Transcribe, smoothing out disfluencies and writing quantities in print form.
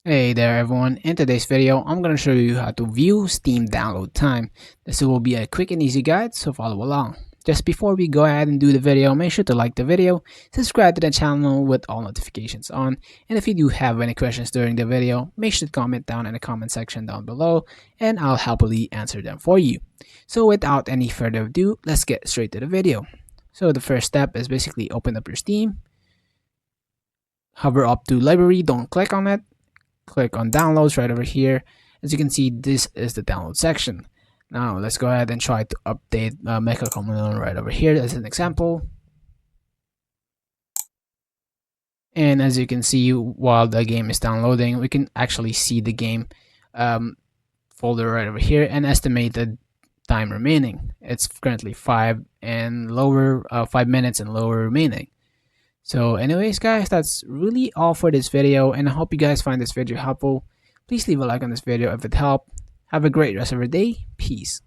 Hey there everyone, in today's video I'm going to show you how to view Steam download time. This will be a quick and easy guide, so follow along. Just before we go ahead and do the video, make sure to like the video, subscribe to the channel with all notifications on, and if you do have any questions during the video, make sure to comment down in the comment section down below and I'll happily answer them for you. So without any further ado, let's get straight to the video. So the first step is basically open up your Steam, hover up to library, don't click on it, click on downloads right over here. As you can see, this is the download section. Now let's go ahead and try to update Mecha Communal right over here as an example. And as you can see, while the game is downloading, we can actually see the game folder right over here and estimated time remaining. It's currently 5 minutes and lower remaining. So anyways guys, that's really all for this video, and I hope you guys find this video helpful. Please leave a like on this video if it helped. Have a great rest of your day. Peace.